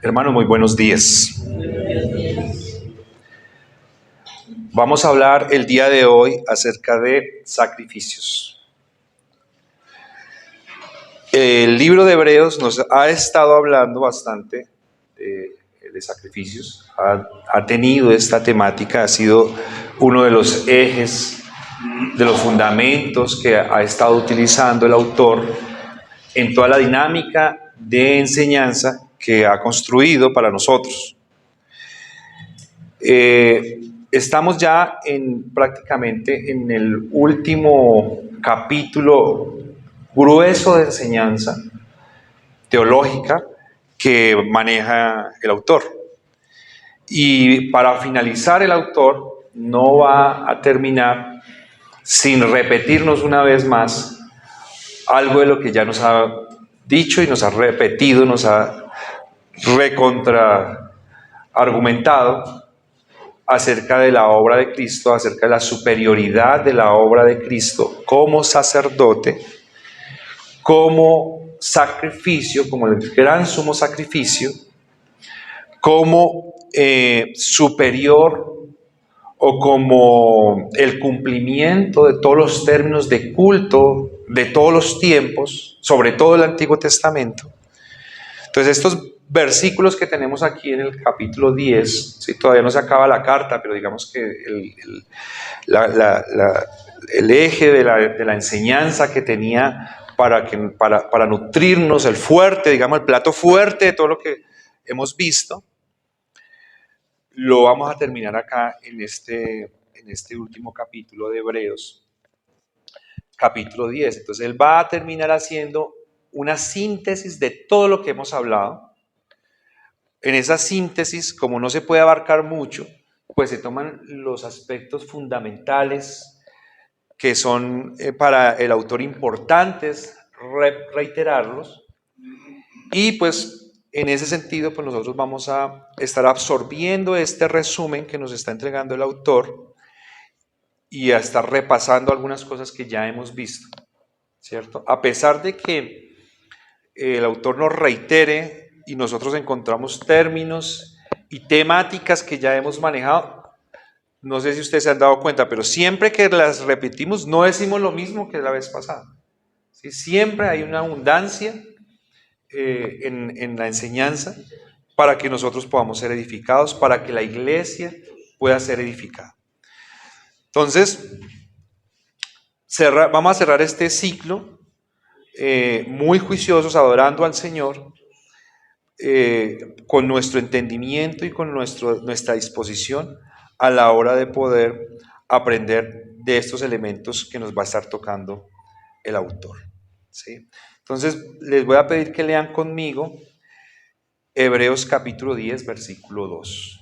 Hermanos, muy buenos días. Vamos a hablar el día de hoy acerca de sacrificios. El libro de Hebreos nos ha estado hablando bastante de sacrificios. Ha tenido esta temática, ha sido uno de los ejes, de los fundamentos que ha estado utilizando el autor en toda la dinámica de enseñanza que ha construido para nosotros. Estamos ya prácticamente en el último capítulo grueso de enseñanza teológica que maneja el autor. Y para finalizar, el autor no va a terminar sin repetirnos una vez más algo de lo que ya nos ha dicho y nos ha repetido, nos ha recontra argumentado acerca de la obra de Cristo, acerca de la superioridad de la obra de Cristo como sacerdote, como sacrificio, como el gran sumo sacrificio, como superior o como el cumplimiento de todos los términos de culto de todos los tiempos, sobre todo el Antiguo Testamento. Entonces estos versículos que tenemos aquí en el capítulo 10, ¿sí? Todavía no se acaba la carta, pero digamos que el eje de la enseñanza que tenía para nutrirnos, el fuerte, digamos, el plato fuerte de todo lo que hemos visto, lo vamos a terminar acá en este último capítulo de Hebreos, capítulo 10. Entonces él va a terminar haciendo una síntesis de todo lo que hemos hablado. En esa síntesis, como no se puede abarcar mucho, pues se toman los aspectos fundamentales que son para el autor importantes, reiterarlos, y pues en ese sentido pues nosotros vamos a estar absorbiendo este resumen que nos está entregando el autor y a estar repasando algunas cosas que ya hemos visto, ¿cierto? A pesar de que el autor nos reitere y nosotros encontramos términos y temáticas que ya hemos manejado, no sé si ustedes se han dado cuenta, pero siempre que las repetimos no decimos lo mismo que la vez pasada. ¿Sí? Siempre hay una abundancia en la enseñanza para que nosotros podamos ser edificados, para que la iglesia pueda ser edificada. Entonces, vamos a cerrar este ciclo muy juiciosos, adorando al Señor, con nuestro entendimiento y con nuestra disposición a la hora de poder aprender de estos elementos que nos va a estar tocando el autor, ¿sí? Entonces, les voy a pedir que lean conmigo Hebreos capítulo 10, versículo 2,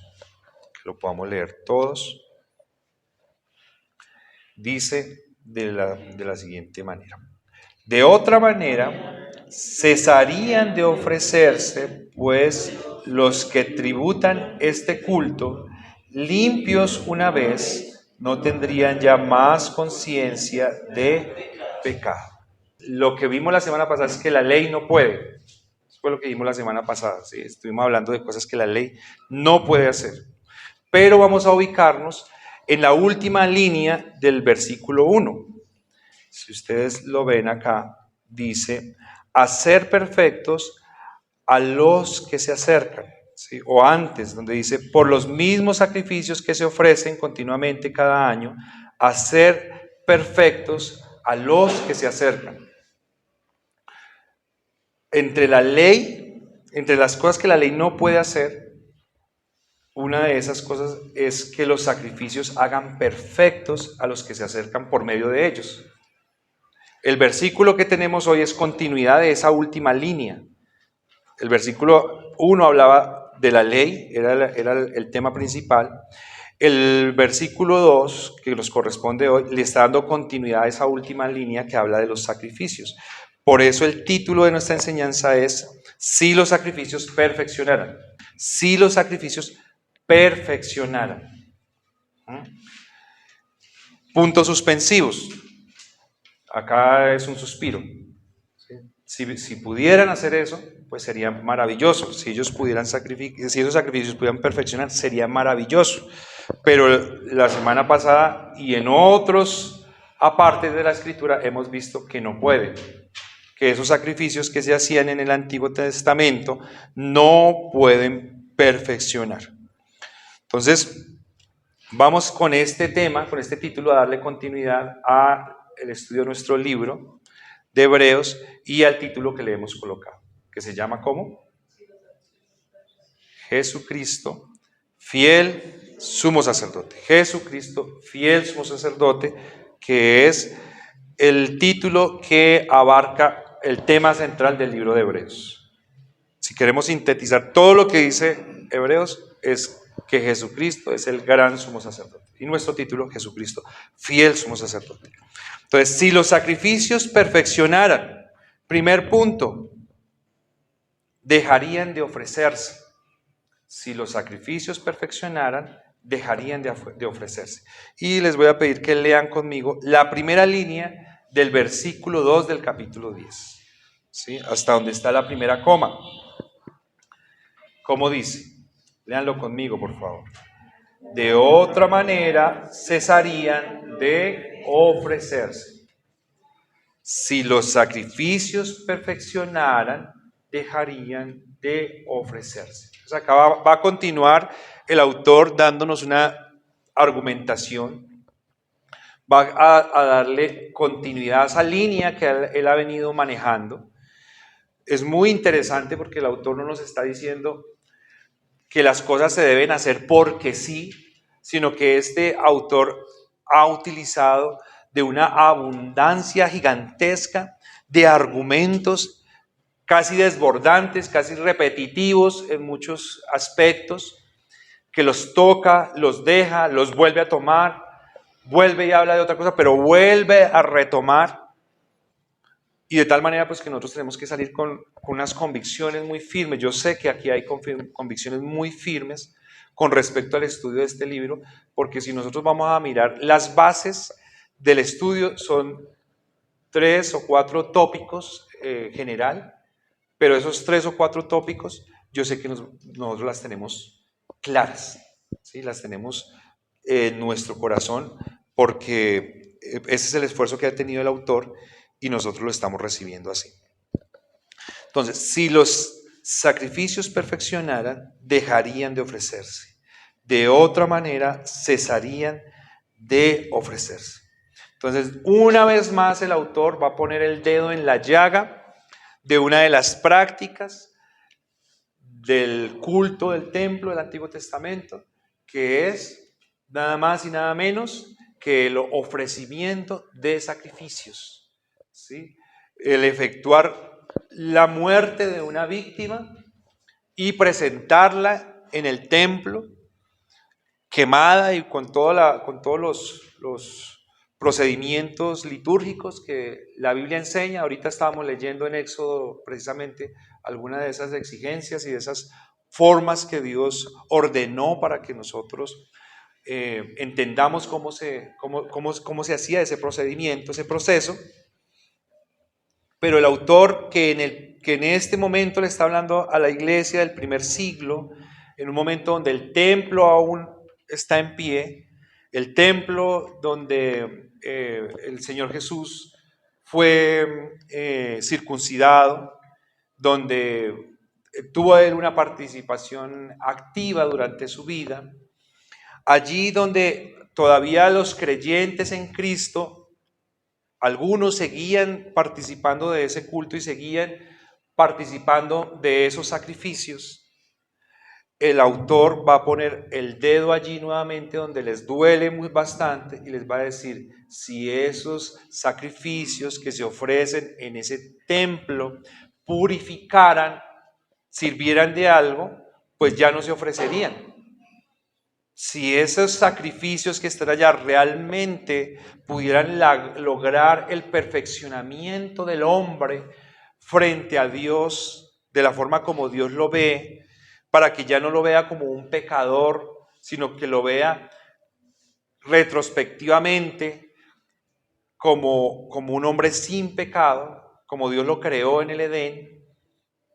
que lo podamos leer todos. Dice de la siguiente manera: de otra manera, cesarían de ofrecerse, pues, los que tributan este culto, limpios una vez, no tendrían ya más conciencia de pecado. Lo que vimos la semana pasada es que la ley no puede. Eso fue lo que vimos la semana pasada, ¿sí? Estuvimos hablando de cosas que la ley no puede hacer. Pero vamos a ubicarnos en la última línea del versículo 1. Si ustedes lo ven acá, dice: hacer perfectos a los que se acercan, ¿sí? O antes, donde dice: por los mismos sacrificios que se ofrecen continuamente cada año, hacer perfectos a los que se acercan. Entre la ley, entre las cosas que la ley no puede hacer, una de esas cosas es que los sacrificios hagan perfectos a los que se acercan por medio de ellos. El versículo que tenemos hoy es continuidad de esa última línea. El versículo 1 hablaba de la ley, era el tema principal. El versículo 2, que nos corresponde hoy, le está dando continuidad a esa última línea que habla de los sacrificios. Por eso el título de nuestra enseñanza es: si los sacrificios perfeccionaran. Si los sacrificios perfeccionaran. Puntos suspensivos. Acá es un suspiro. ¿Sí? Si pudieran hacer eso, pues sería maravilloso. Si ellos pudieran si esos sacrificios pudieran perfeccionar, sería maravilloso. Pero la semana pasada y en otros apartes de la Escritura hemos visto que no pueden. Que esos sacrificios que se hacían en el Antiguo Testamento no pueden perfeccionar. Entonces, vamos con este tema, con este título, a darle continuidad al estudio de nuestro libro de Hebreos y al título que le hemos colocado, que se llama ¿cómo? Jesucristo, fiel sumo sacerdote. Jesucristo, fiel sumo sacerdote, que es el título que abarca el tema central del libro de Hebreos. Si queremos sintetizar todo lo que dice Hebreos, es que Jesucristo es el gran sumo sacerdote. Y nuestro título, Jesucristo, fiel sumo sacerdote. Entonces, si los sacrificios perfeccionaran, primer punto, dejarían de ofrecerse. Si los sacrificios perfeccionaran, dejarían de ofrecerse. Y les voy a pedir que lean conmigo la primera línea del versículo 2 del capítulo 10, ¿sí? Hasta donde está la primera coma. ¿Cómo dice? Léanlo conmigo, por favor. De otra manera, cesarían de ofrecerse. Si los sacrificios perfeccionaran, dejarían de ofrecerse. Entonces acá va a continuar el autor dándonos una argumentación, va a darle continuidad a esa línea que él ha venido manejando. Es muy interesante porque el autor no nos está diciendo que las cosas se deben hacer porque sí, sino que este autor ha utilizado de una abundancia gigantesca de argumentos casi desbordantes, casi repetitivos en muchos aspectos, que los toca, los deja, los vuelve a tomar, vuelve y habla de otra cosa, pero vuelve a retomar. Y de tal manera pues que nosotros tenemos que salir con unas convicciones muy firmes. Yo sé que aquí hay convicciones muy firmes con respecto al estudio de este libro, porque si nosotros vamos a mirar las bases del estudio, son 3 o 4 tópicos general, pero esos 3 o 4 tópicos yo sé que nosotros las tenemos claras, ¿sí? Las tenemos en nuestro corazón, porque ese es el esfuerzo que ha tenido el autor y nosotros lo estamos recibiendo así. Entonces, si los sacrificios perfeccionaran, dejarían de ofrecerse. De otra manera, cesarían de ofrecerse. Entonces, una vez más el autor va a poner el dedo en la llaga de una de las prácticas del culto del templo del Antiguo Testamento, que es nada más y nada menos que el ofrecimiento de sacrificios, ¿sí? El efectuar la muerte de una víctima y presentarla en el templo quemada y con todos los procedimientos litúrgicos que la Biblia enseña. Ahorita estábamos leyendo en Éxodo precisamente algunas de esas exigencias y de esas formas que Dios ordenó para que nosotros entendamos cómo se hacía ese procedimiento, ese proceso. Pero el autor que en este momento le está hablando a la iglesia del primer siglo, en un momento donde el templo aún está en pie, el templo donde el Señor Jesús fue circuncidado, donde tuvo él una participación activa durante su vida, allí donde todavía los creyentes en Cristo, algunos seguían participando de ese culto y seguían participando de esos sacrificios. El autor va a poner el dedo allí nuevamente donde les duele bastante y les va a decir, si esos sacrificios que se ofrecen en ese templo purificaran, sirvieran de algo, pues ya no se ofrecerían. Si esos sacrificios que están allá realmente pudieran lograr el perfeccionamiento del hombre frente a Dios, de la forma como Dios lo ve, para que ya no lo vea como un pecador, sino que lo vea retrospectivamente como un hombre sin pecado, como Dios lo creó en el Edén,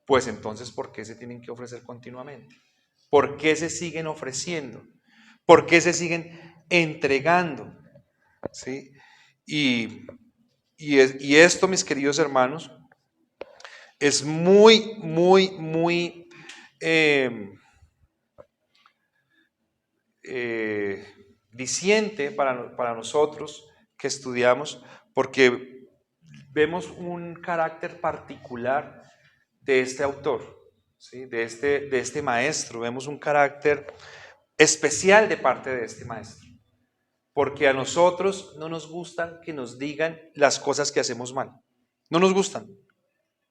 pues entonces, ¿por qué se tienen que ofrecer continuamente? ¿Por qué se siguen ofreciendo? ¿Por qué se siguen entregando? ¿Sí? Y esto, mis queridos hermanos, es muy, muy, muy diciente para nosotros que estudiamos, porque vemos un carácter particular de este autor, ¿sí? de este maestro, vemos un carácter especial de parte de este maestro, porque a nosotros no nos gustan que nos digan las cosas que hacemos mal, no nos gustan.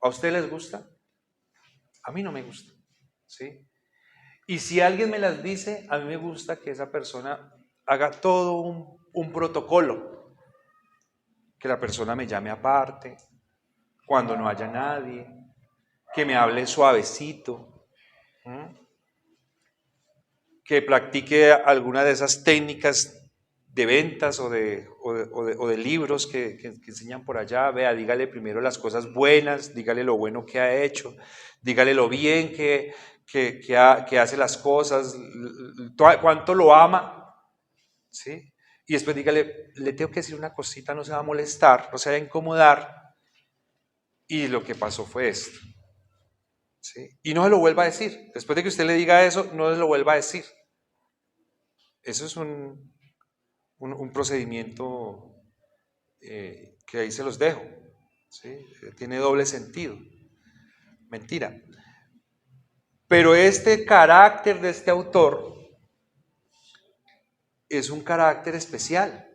¿A usted les gusta? A mí no me gusta, ¿sí? Y si alguien me las dice, a mí me gusta que esa persona haga todo un protocolo, que la persona me llame aparte, cuando no haya nadie, que me hable suavecito, ¿m? Que practique alguna de esas técnicas de ventas o de libros que enseñan por allá. Vea, dígale primero las cosas buenas, dígale lo bueno que ha hecho, dígale lo bien que hace las cosas, cuánto lo ama, ¿sí? Y después dígale, le tengo que decir una cosita, no se va a molestar, no se va a incomodar. Y lo que pasó fue esto, ¿sí? Y no se lo vuelva a decir. Después de que usted le diga eso, no se lo vuelva a decir. Eso es un procedimiento que ahí se los dejo, ¿sí? Tiene doble sentido. Mentira. Pero este carácter de este autor es un carácter especial,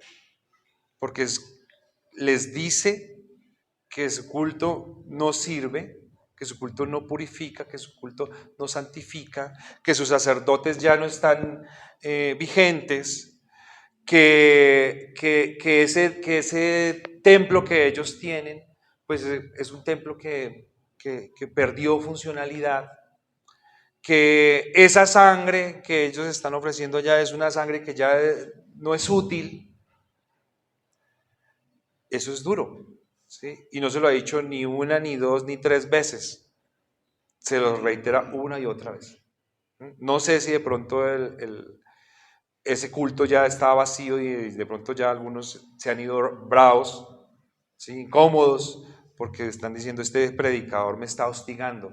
porque les dice que su culto no sirve, que su culto no purifica, que su culto no santifica, que sus sacerdotes ya no están vigentes, que ese templo que ellos tienen, pues es un templo que perdió funcionalidad, que esa sangre que ellos están ofreciendo ya es una sangre que ya no es útil. Eso es duro, ¿sí? Y no se lo ha dicho ni una, ni dos, ni tres veces. Se lo reitera una y otra vez. No sé si de pronto ese culto ya está vacío y de pronto ya algunos se han ido bravos, ¿sí? Incómodos, porque están diciendo, este predicador me está hostigando,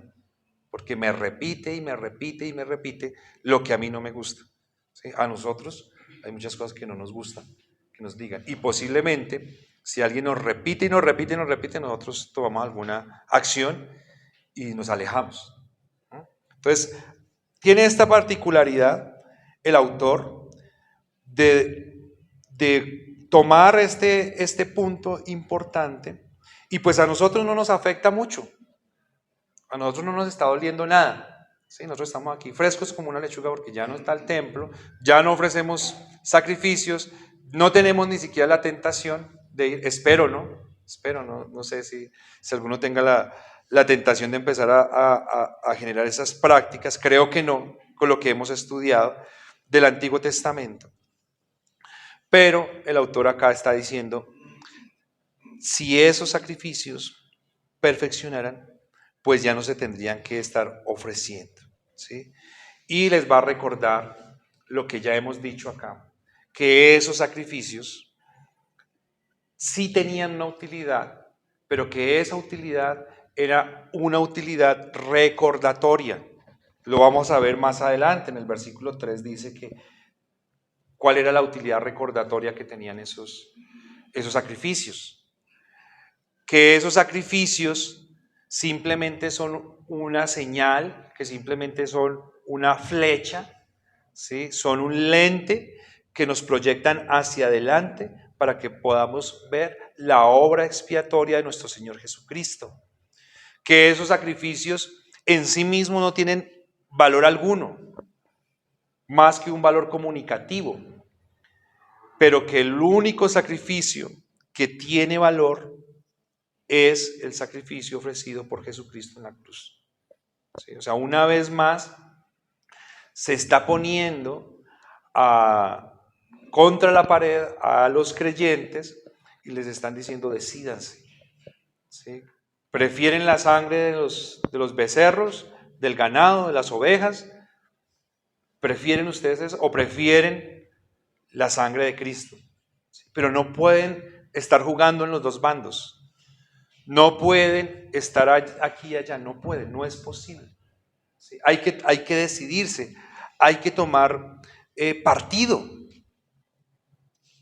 porque me repite y me repite y me repite lo que a mí no me gusta, ¿sí? A nosotros hay muchas cosas que no nos gustan que nos digan, y posiblemente si alguien nos repite y nos repite y nos repite, nosotros tomamos alguna acción y nos alejamos, ¿no? Entonces, tiene esta particularidad el autor de tomar este punto importante, y pues a nosotros no nos afecta mucho, a nosotros no nos está doliendo nada, ¿sí? Nosotros estamos aquí frescos como una lechuga porque ya no está el templo, ya no ofrecemos sacrificios, no tenemos ni siquiera la tentación de ir, espero, no sé si alguno tenga la tentación de empezar a generar esas prácticas, creo que no, con lo que hemos estudiado del Antiguo Testamento. Pero el autor acá está diciendo, si esos sacrificios perfeccionaran, pues ya no se tendrían que estar ofreciendo, ¿sí? Y les va a recordar lo que ya hemos dicho acá, que esos sacrificios sí tenían una utilidad, pero que esa utilidad era una utilidad recordatoria. Lo vamos a ver más adelante, en el versículo 3 dice que cuál era la utilidad recordatoria que tenían esos sacrificios. Que esos sacrificios simplemente son una señal, que simplemente son una flecha, ¿sí? Son un lente que nos proyectan hacia adelante para que podamos ver la obra expiatoria de nuestro Señor Jesucristo. Que esos sacrificios en sí mismos no tienen valor alguno, más que un valor comunicativo, pero que el único sacrificio que tiene valor es el sacrificio ofrecido por Jesucristo en la cruz. ¿Sí? O sea, una vez más se está poniendo contra la pared a los creyentes y les están diciendo, decídanse, ¿sí? Prefieren la sangre de los becerros, del ganado, de las ovejas. ¿Prefieren ustedes eso o prefieren la sangre de Cristo? Pero no pueden estar jugando en los dos bandos. No pueden estar aquí y allá. No pueden, no es posible. ¿Sí? Hay que decidirse, hay que tomar partido.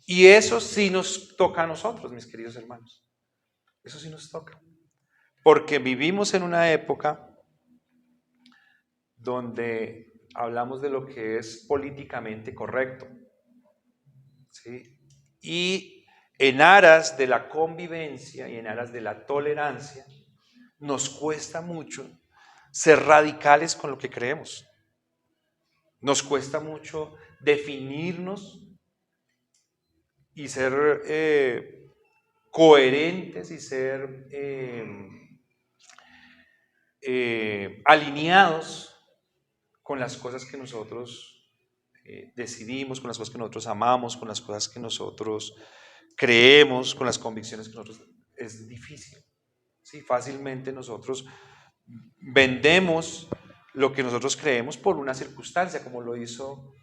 Y eso sí nos toca a nosotros, mis queridos hermanos. Eso sí nos toca. Porque vivimos en una época donde hablamos de lo que es políticamente correcto, ¿sí? Y en aras de la convivencia y en aras de la tolerancia, nos cuesta mucho ser radicales con lo que creemos. Nos cuesta mucho definirnos y ser coherentes y ser alineados con las cosas que nosotros decidimos, con las cosas que nosotros amamos, con las cosas que nosotros creemos, con las convicciones que nosotros... Es difícil. ¿Sí? Fácilmente nosotros vendemos lo que nosotros creemos por una circunstancia, como lo hizo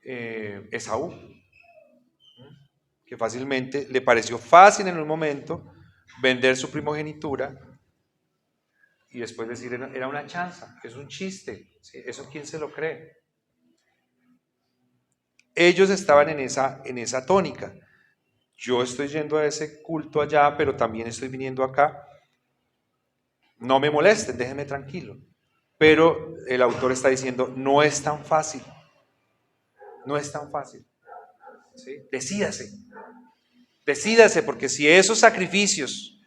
Esaú, que fácilmente le pareció fácil en un momento vender su primogenitura y después decir era una chanza, es un chiste, ¿sí? ¿Eso quién se lo cree? Ellos estaban en esa tónica. Yo estoy yendo a ese culto allá, pero también estoy viniendo acá. No me molesten, déjenme tranquilo. Pero el autor está diciendo, no es tan fácil. No es tan fácil. ¿Sí? Decídase, porque si esos sacrificios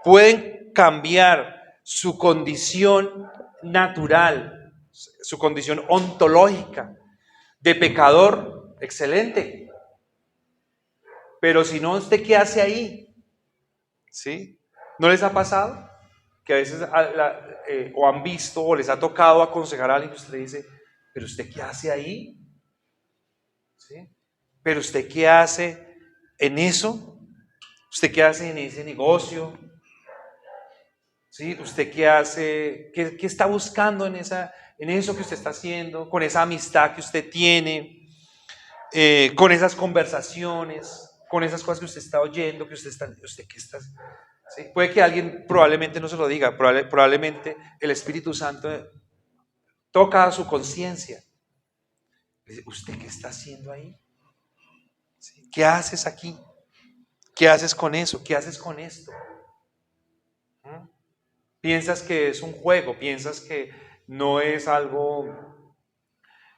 pueden cambiar su condición natural, su condición ontológica de pecador, excelente. Pero si no, ¿usted qué hace ahí? ¿Sí? ¿No les ha pasado? Que a veces o han visto o les ha tocado aconsejar a alguien y usted dice, ¿pero usted qué hace ahí? ¿Sí? ¿Pero usted qué hace en eso? ¿Usted qué hace en ese negocio? ¿Sí? ¿Usted qué hace? ¿Qué está buscando en eso que usted está haciendo? Con esa amistad que usted tiene, con esas conversaciones, con esas cosas que usted está oyendo, usted qué está... ¿Sí? Puede que alguien probablemente no se lo diga, probablemente el Espíritu Santo toca a su conciencia. ¿Usted qué está haciendo ahí? ¿Sí? ¿Qué haces aquí? ¿Qué haces con eso? ¿Qué haces con esto? ¿Mm? ¿Piensas que es un juego? ¿Piensas que no es algo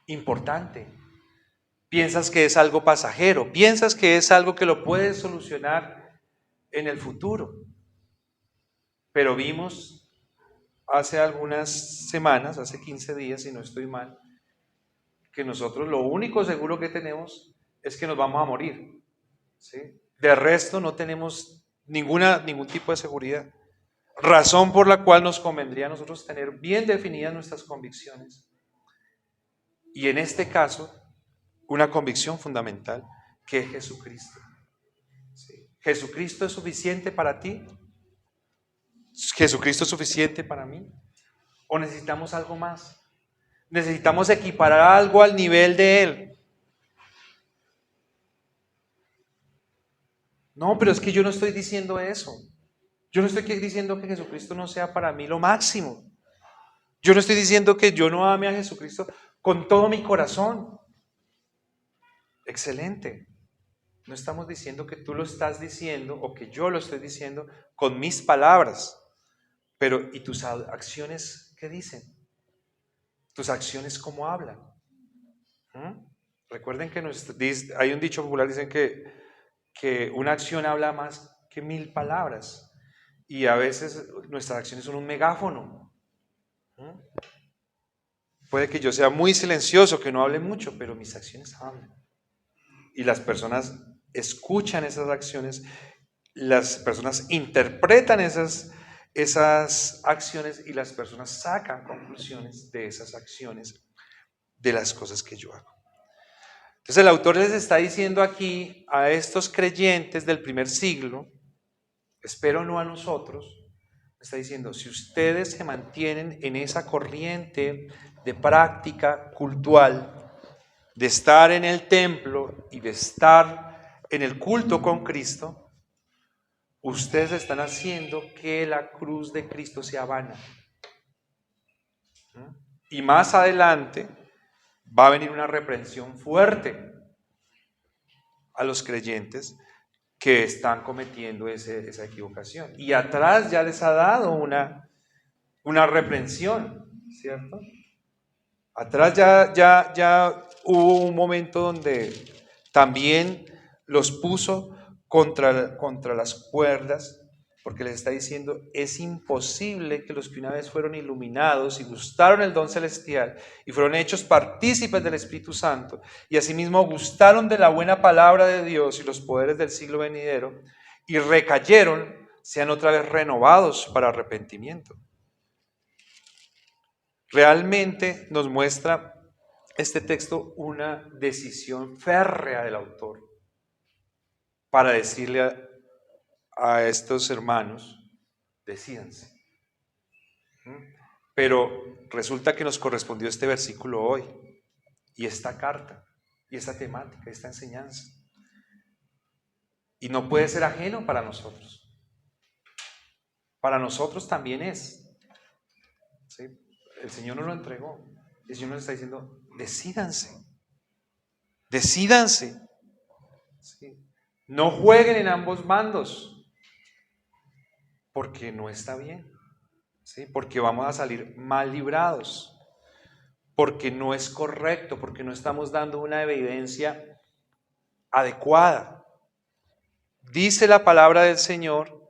importante? ¿Piensas que es algo pasajero? ¿Piensas que es algo que lo puedes solucionar en el futuro? Pero vimos hace algunas semanas, hace 15 días, si no estoy mal, que nosotros lo único seguro que tenemos es que nos vamos a morir. ¿Sí? De resto no tenemos ningún tipo de seguridad. Razón por la cual nos convendría a nosotros tener bien definidas nuestras convicciones. Y en este caso, una convicción fundamental, que es Jesucristo. ¿Sí? ¿Jesucristo es suficiente para ti? ¿Jesucristo es suficiente para mí? ¿O necesitamos algo más? Necesitamos equiparar algo al nivel de Él. No, pero es que yo no estoy diciendo eso. Yo no estoy diciendo que Jesucristo no sea para mí lo máximo. Yo no estoy diciendo que yo no ame a Jesucristo con todo mi corazón. Excelente. No estamos diciendo que tú lo estás diciendo o que yo lo estoy diciendo con mis palabras. Pero ¿y tus acciones qué dicen? ¿Tus acciones cómo hablan? Recuerden que hay un dicho popular, dicen que una acción habla más que 1000 palabras. Y a veces nuestras acciones son un megáfono. Puede que yo sea muy silencioso, que no hable mucho, pero mis acciones hablan. Y las personas escuchan esas acciones, las personas interpretan esas acciones y las personas sacan conclusiones de esas acciones, de las cosas que yo hago. Entonces el autor les está diciendo aquí a estos creyentes del primer siglo, espero no a nosotros, Está diciendo, si ustedes se mantienen en esa corriente de práctica cultural, de estar en el templo y de estar en el culto con Cristo, ustedes están haciendo que la cruz de Cristo sea vana. Y más adelante va a venir una reprensión fuerte a los creyentes que están cometiendo esa equivocación. Y atrás ya les ha dado una reprensión, ¿cierto? Atrás ya hubo un momento donde también los puso contra las cuerdas, porque les está diciendo, es imposible que los que una vez fueron iluminados y gustaron el don celestial y fueron hechos partícipes del Espíritu Santo y asimismo gustaron de la buena palabra de Dios y los poderes del siglo venidero y recayeron, sean otra vez renovados para arrepentimiento. Realmente nos muestra este texto una decisión férrea del autor para decirle a estos hermanos, decídanse. Pero resulta que nos correspondió este versículo hoy, y esta carta, y esta temática, esta enseñanza. Y no puede ser ajeno para nosotros. Para nosotros también es. ¿Sí? El Señor nos lo entregó. El Señor nos está diciendo, decídanse. Decídanse. ¿Sí? No jueguen en ambos bandos, porque no está bien. ¿Sí? Porque vamos a salir mal librados, porque no es correcto, porque no estamos dando una evidencia adecuada. Dice la palabra del Señor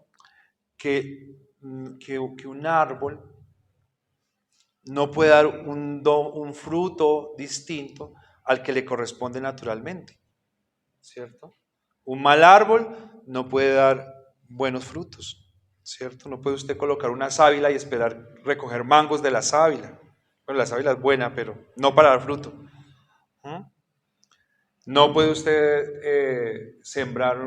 que un árbol no puede dar un fruto distinto al que le corresponde naturalmente, ¿cierto? Un mal árbol no puede dar buenos frutos, ¿cierto? No puede usted colocar una sábila y esperar recoger mangos de la sábila. Bueno, la sábila es buena, pero no para dar fruto. No puede usted sembrar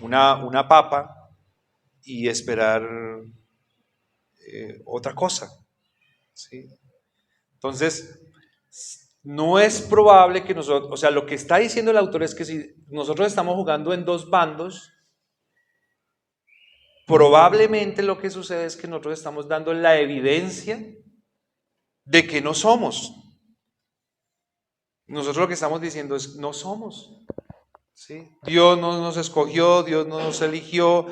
una papa y esperar otra cosa, ¿sí? Entonces, no es probable que nosotros, o sea, lo que está diciendo el autor es que si nosotros estamos jugando en dos bandos, probablemente lo que sucede es que nosotros estamos dando la evidencia de que no somos. Nosotros lo que estamos diciendo es, no somos. ¿Sí? Dios no nos escogió, Dios no nos eligió,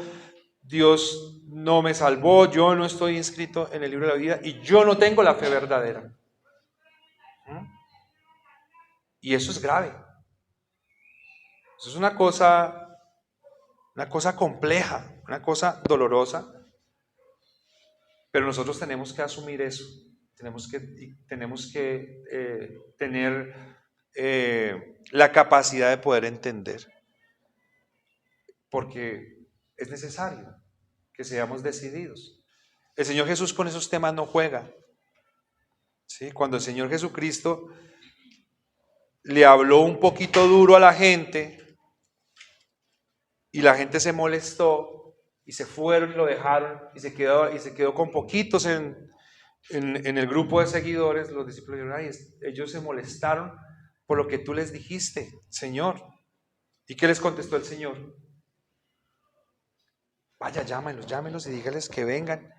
Dios no me salvó, yo no estoy inscrito en el libro de la vida y yo no tengo la fe verdadera. Y eso es grave. Eso es una cosa compleja, una cosa dolorosa, pero nosotros tenemos que asumir eso, tenemos que tener la capacidad de poder entender, porque es necesario que seamos decididos. El Señor Jesús con esos temas no juega. ¿Sí? Cuando el Señor Jesucristo le habló un poquito duro a la gente y la gente se molestó y se fueron y lo dejaron y se quedó con poquitos en el grupo de seguidores, los discípulos dijeron, ay, ellos se molestaron por lo que tú les dijiste, Señor. ¿Y qué les contestó el Señor? Vaya, llámenlos y dígales que vengan.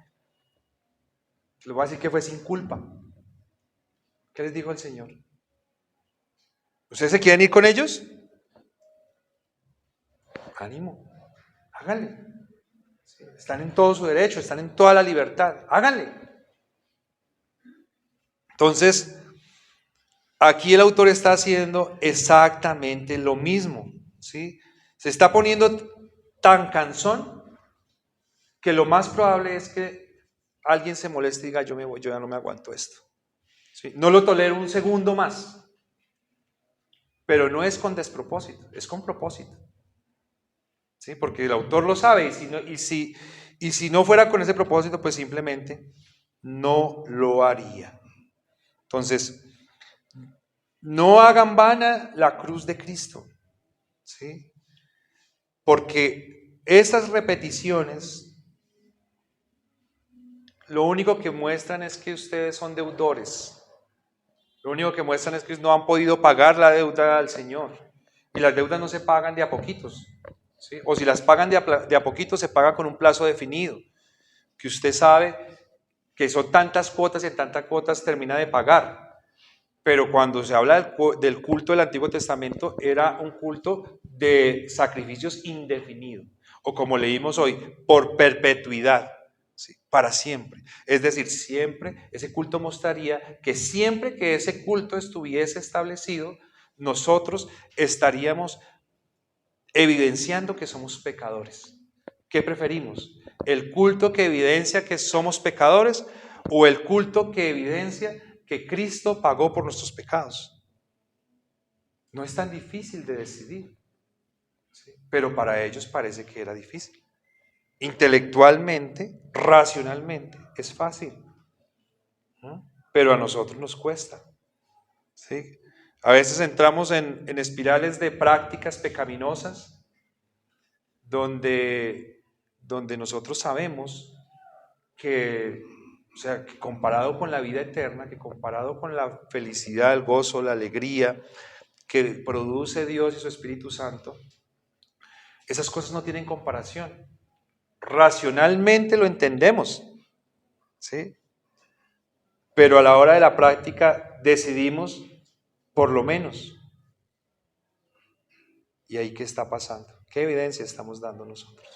Les voy a decir que fue sin culpa. ¿Qué les dijo el Señor? ¿Ustedes se quieren ir con ellos? Ánimo, háganle. Están en todo su derecho, están en toda la libertad. Háganle. Entonces, aquí el autor está haciendo exactamente lo mismo, ¿sí? Se está poniendo tan cansón que lo más probable es que alguien se moleste y diga, yo me voy, yo ya no me aguanto esto. ¿Sí? No lo tolero un segundo más. Pero no es con despropósito, es con propósito. ¿Sí? Porque el autor lo sabe y si no fuera con ese propósito, pues simplemente no lo haría. Entonces, no hagan vana la cruz de Cristo, ¿sí? Porque Esas repeticiones lo único que muestran es que ustedes son deudores. Lo único que muestran es que no han podido pagar la deuda al Señor. Y las deudas no se pagan de a poquitos, ¿sí? O si las pagan de a poquitos, se pagan con un plazo definido, que usted sabe que son tantas cuotas y en tantas cuotas termina de pagar. Pero cuando se habla del culto del Antiguo Testamento, era un culto de sacrificios indefinidos, o como leímos hoy, por perpetuidad, ¿sí? Para siempre. Es decir, siempre ese culto mostraría que siempre que ese culto estuviese establecido, nosotros estaríamos evidenciando que somos pecadores. ¿Qué preferimos? ¿El culto que evidencia que somos pecadores o el culto que evidencia que Cristo pagó por nuestros pecados? No es tan difícil de decidir, ¿sí? Pero para ellos parece que era difícil. Intelectualmente, racionalmente, es fácil, ¿no? Pero a nosotros nos cuesta, ¿sí? A veces entramos en espirales de prácticas pecaminosas donde nosotros sabemos que, o sea, que comparado con la vida eterna, que comparado con la felicidad, el gozo, la alegría que produce Dios y su Espíritu Santo, esas cosas no tienen comparación. Racionalmente lo entendemos, ¿sí? Pero a la hora de la práctica decidimos por lo menos. ¿Y ahí qué está pasando? ¿Qué evidencia estamos dando nosotros?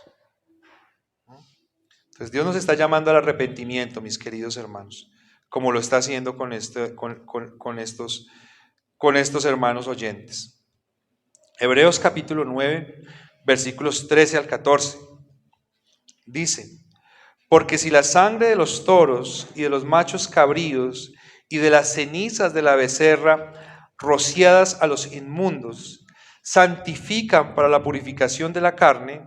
Entonces Dios nos está llamando al arrepentimiento, mis queridos hermanos, como lo está haciendo con estos hermanos oyentes. Hebreos capítulo 9, versículos 13 al 14. Dice: porque si la sangre de los toros y de los machos cabríos y de las cenizas de la becerra rociadas a los inmundos santifican para la purificación de la carne,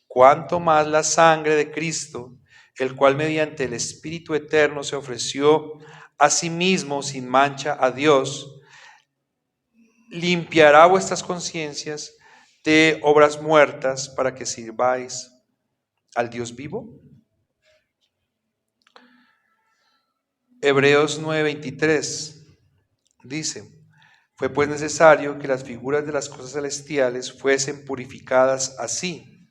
cuánto más la sangre de Cristo, el cual mediante el Espíritu Eterno se ofreció a sí mismo sin mancha a Dios, limpiará vuestras conciencias de obras muertas para que sirváis al Dios vivo. Hebreos 9:23 dice: fue pues necesario que las figuras de las cosas celestiales fuesen purificadas así,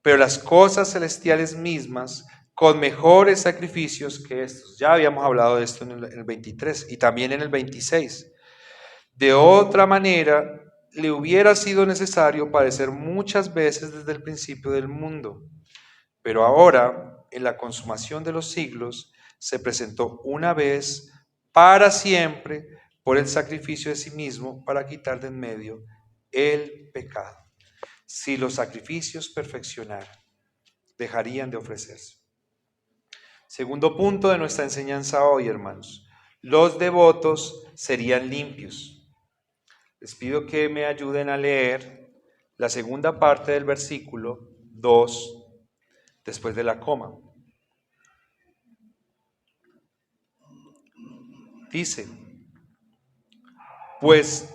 pero las cosas celestiales mismas con mejores sacrificios que estos. Ya habíamos hablado de esto en el 23 y también en el 26. De otra manera, le hubiera sido necesario padecer muchas veces desde el principio del mundo. Pero ahora, en la consumación de los siglos, se presentó una vez para siempre por el sacrificio de sí mismo para quitar de en medio el pecado. Si los sacrificios perfeccionaran, dejarían de ofrecerse. Segundo punto de nuestra enseñanza hoy, hermanos: los devotos serían limpios. Les pido que me ayuden a leer la segunda parte del versículo 2 después de la coma. Dice: pues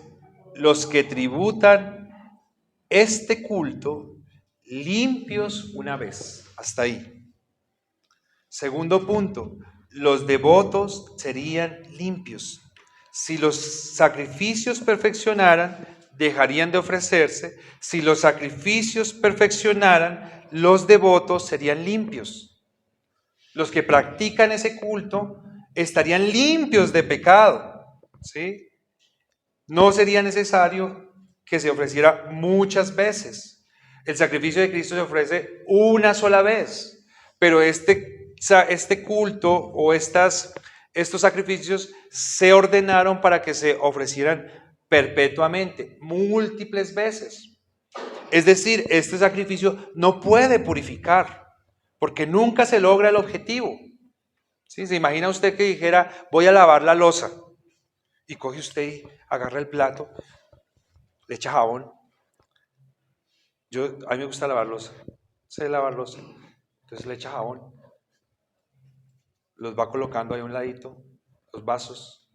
los que tributan este culto limpios una vez. Hasta ahí. Segundo punto: los devotos serían limpios. Si los sacrificios perfeccionaran, dejarían de ofrecerse. Si los sacrificios perfeccionaran, los devotos serían limpios. Los que practican ese culto estarían limpios de pecado, ¿sí? No sería necesario que se ofreciera muchas veces. El sacrificio de Cristo se ofrece una sola vez, pero este culto o estos sacrificios se ordenaron para que se ofrecieran perpetuamente, múltiples veces. Es decir, este sacrificio no puede purificar, porque nunca se logra el objetivo. ¿Sí? ¿Se imagina usted que dijera: voy a lavar la loza? Y coge usted y agarra el plato, le echa jabón. A mí me gusta lavar loza, sé lavar loza. Entonces le echa jabón, los va colocando ahí a un ladito, los vasos,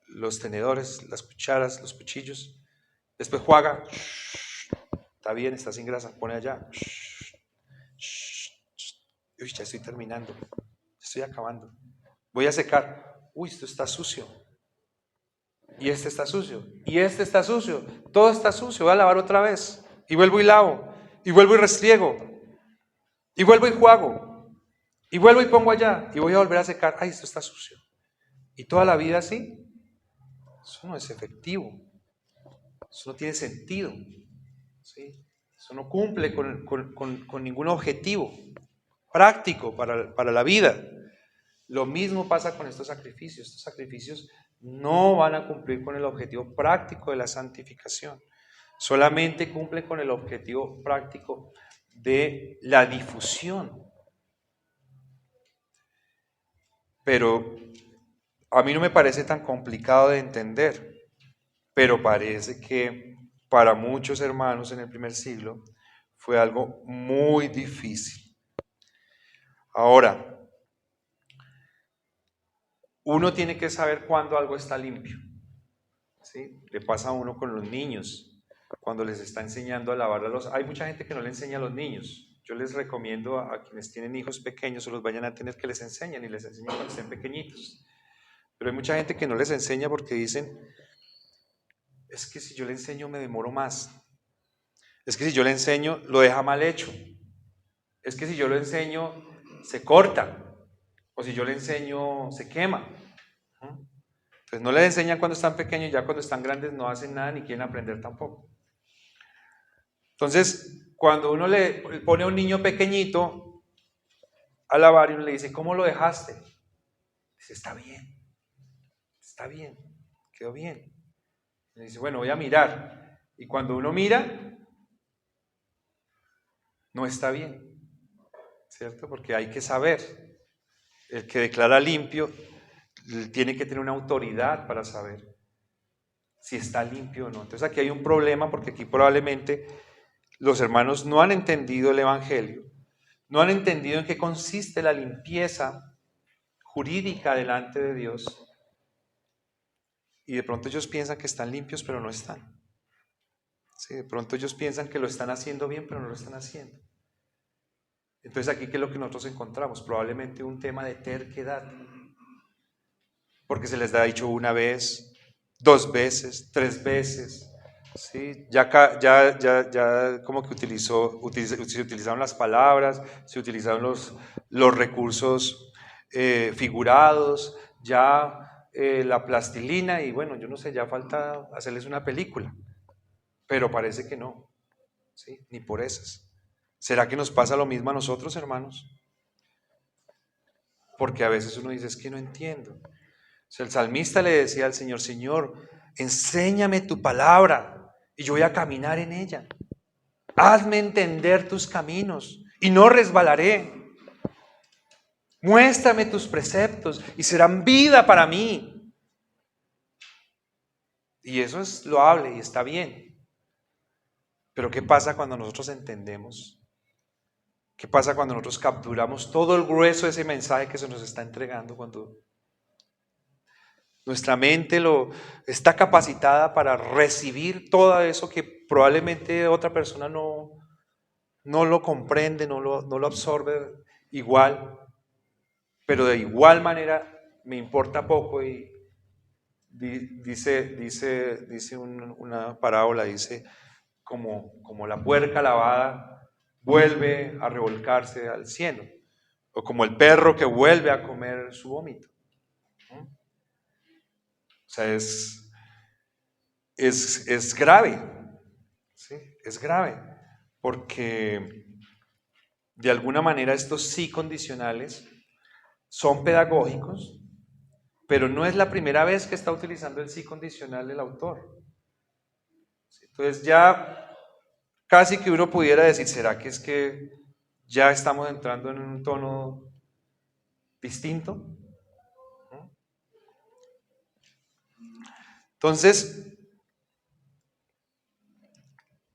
los tenedores, las cucharas, los cuchillos. Después juega Está bien, está sin grasa, pone allá. Uy, ya estoy terminando, estoy acabando. Voy a secar. Uy, esto está sucio. Y este está sucio. Y este está sucio. Todo está sucio. Voy a lavar otra vez. Y vuelvo y lavo. Y vuelvo y restriego. Y vuelvo y juego. Y vuelvo y pongo allá. Y voy a volver a secar. Ay, esto está sucio. Y toda la vida así. Eso no es efectivo. Eso no tiene sentido. ¿Sí? Eso no cumple con ningún objetivo práctico para la vida. Lo mismo pasa con estos sacrificios. Estos sacrificios no van a cumplir con el objetivo práctico de la santificación. Solamente cumplen con el objetivo práctico de la difusión. Pero a mí no me parece tan complicado de entender, pero parece que para muchos hermanos en el primer siglo fue algo muy difícil. Ahora, uno tiene que saber cuándo algo está limpio. ¿Sí? Le pasa a uno con los niños, cuando les está enseñando a lavar los... Hay mucha gente que no le enseña a los niños. Yo les recomiendo a quienes tienen hijos pequeños o los vayan a tener que les enseñen y les enseñen cuando estén pequeñitos. Pero hay mucha gente que no les enseña porque dicen, es que si yo le enseño me demoro más. Es que si yo le enseño lo deja mal hecho. Es que si yo lo enseño se corta. O si yo le enseño se quema. Entonces no les enseñan cuando están pequeños y ya cuando están grandes no hacen nada ni quieren aprender tampoco. Entonces, cuando uno le pone a un niño pequeñito a lavar y uno le dice, ¿cómo lo dejaste? Dice, está bien, quedó bien. Le dice, bueno, voy a mirar. Y cuando uno mira, no está bien, ¿cierto? Porque hay que saber. El que declara limpio tiene que tener una autoridad para saber si está limpio o no. Entonces aquí hay un problema porque aquí probablemente los hermanos no han entendido el Evangelio, no han entendido en qué consiste la limpieza jurídica delante de Dios y de pronto ellos piensan que están limpios pero no están. Sí, de pronto ellos piensan que lo están haciendo bien pero no lo están haciendo. Entonces aquí, ¿qué es lo que nosotros encontramos? Probablemente un tema de terquedad, porque se les ha dicho una vez, 2 veces, 3 veces, ¿sí? Ya como que se utilizaron las palabras, se utilizaron los recursos figurados, ya la plastilina y bueno, yo no sé, ya falta hacerles una película, pero parece que no, ¿sí? Ni por esas. ¿Será que nos pasa lo mismo a nosotros, hermanos? Porque a veces uno dice, es que no entiendo. O sea, el salmista le decía al Señor, Señor, enséñame tu palabra y yo voy a caminar en ella. Hazme entender tus caminos y no resbalaré. Muéstrame tus preceptos y serán vida para mí. Y eso es loable y está bien. Pero ¿qué pasa cuando nosotros entendemos? ¿Qué pasa cuando nosotros capturamos todo el grueso de ese mensaje que se nos está entregando? Cuando nuestra mente está capacitada para recibir todo eso que probablemente otra persona no lo comprende, no lo absorbe igual, pero de igual manera me importa poco y dice una parábola, dice como la puerca lavada vuelve a revolcarse al cielo, o como el perro que vuelve a comer su vómito. O sea, es grave, ¿sí? Es grave, porque de alguna manera estos sí condicionales son pedagógicos, pero no es la primera vez que está utilizando el sí condicional el autor. Entonces ya casi que uno pudiera decir, ¿será que es que ya estamos entrando en un tono distinto? Entonces,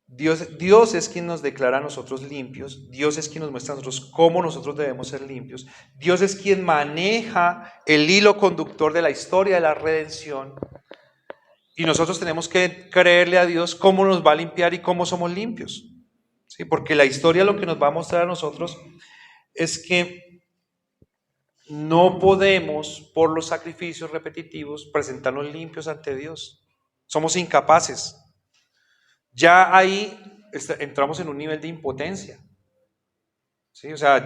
Dios es quien nos declara a nosotros limpios, Dios es quien nos muestra a nosotros cómo nosotros debemos ser limpios, Dios es quien maneja el hilo conductor de la historia de la redención y nosotros tenemos que creerle a Dios cómo nos va a limpiar y cómo somos limpios. ¿sí? Porque la historia lo que nos va a mostrar a nosotros es que no podemos, por los sacrificios repetitivos, presentarnos limpios ante Dios. Somos incapaces. Ya ahí entramos en un nivel de impotencia. ¿Sí? O sea,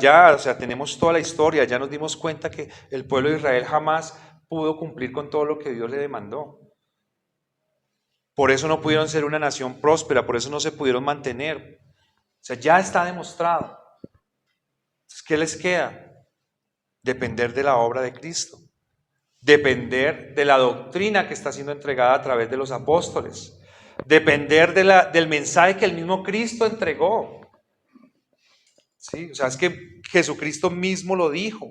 tenemos toda la historia, ya nos dimos cuenta que el pueblo de Israel jamás pudo cumplir con todo lo que Dios le demandó. Por eso no pudieron ser una nación próspera, por eso no se pudieron mantener. O sea, ya está demostrado. Entonces, ¿qué les queda? Depender de la obra de Cristo. Depender de la doctrina que está siendo entregada a través de los apóstoles. Depender del mensaje que el mismo Cristo entregó. ¿Sí? O sea, es que Jesucristo mismo lo dijo.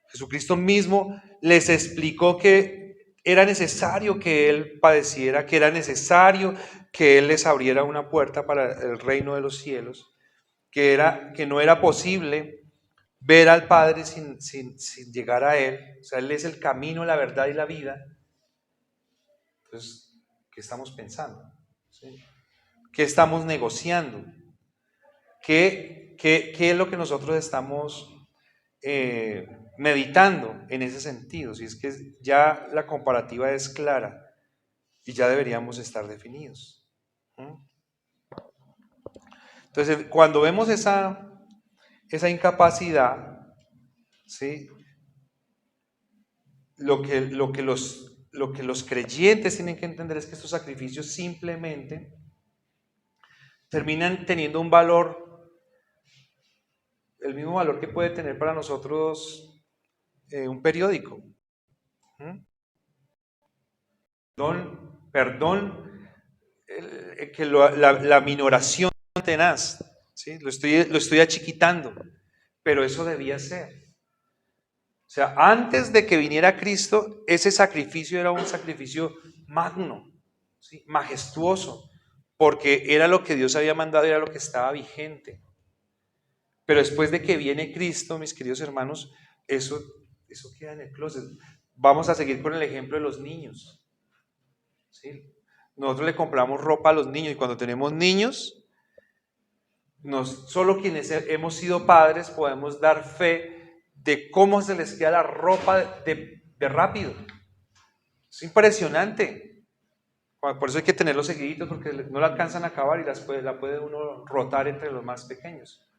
Jesucristo mismo les explicó que era necesario que Él padeciera, que era necesario que Él les abriera una puerta para el reino de los cielos, que no era posible ver al Padre sin llegar a Él. O sea, Él es el camino, la verdad y la vida. Entonces, ¿qué estamos pensando? ¿Sí? ¿Qué estamos negociando? ¿Qué es lo que nosotros estamos meditando en ese sentido? Si es que ya la comparativa es clara y ya deberíamos estar definidos. Entonces, cuando vemos esa incapacidad, ¿sí? Lo que los creyentes tienen que entender es que estos sacrificios simplemente terminan teniendo un valor, el mismo valor que puede tener para nosotros un periódico. Perdón, que la minoración tenaz, ¿sí? Lo estoy achicitando, pero eso debía ser. O sea, antes de que viniera Cristo, ese sacrificio era un sacrificio magno, ¿sí? Majestuoso, porque era lo que Dios había mandado, era lo que estaba vigente. Pero después de que viene Cristo, mis queridos hermanos, eso queda en el closet. Vamos a seguir con el ejemplo de los niños. ¿Sí? Nosotros le compramos ropa a los niños y cuando tenemos niños, solo quienes hemos sido padres podemos dar fe de cómo se les queda la ropa de rápido. Es impresionante. Por eso hay que tenerlos seguiditos porque no la alcanzan a acabar y la puede uno rotar entre los más pequeños.